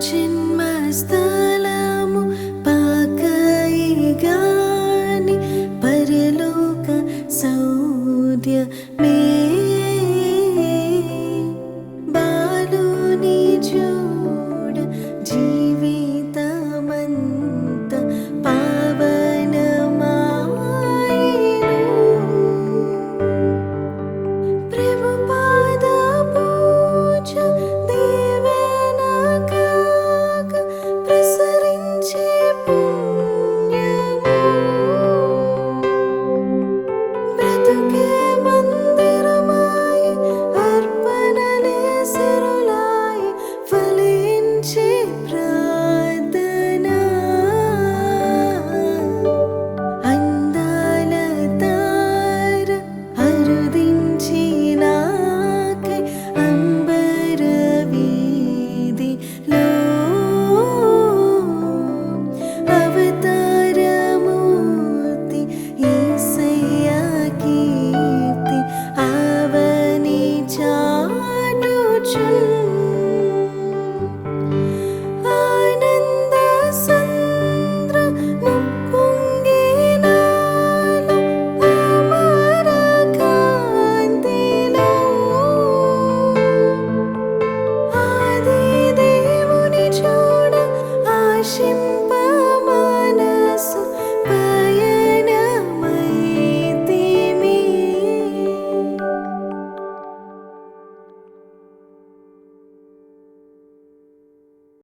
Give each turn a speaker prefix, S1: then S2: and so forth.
S1: జన్మస్థలము పాకైగాని పరలోక సౌద్యమే బాలుని చూడ జీవితమంత పావనమాయెను ప్రభు పాద పూజ దీవెన కాగ ప్రసరించే పుణ్యము బ్రతుకే మందిరమాయి అర్పణలే సిరులాయి ఫలించే ప్రార్థన అందాల తార అరుదించినాకై అంబర వీధిలో అవతారమూర్తి యేసయ్య కీర్తి అవని చాటుచున్ ఆనంద సంద్ర ముప్పొంగినాలో అమర కాంతిలో ఆది దేవుని చూడ ఆశింప మనసు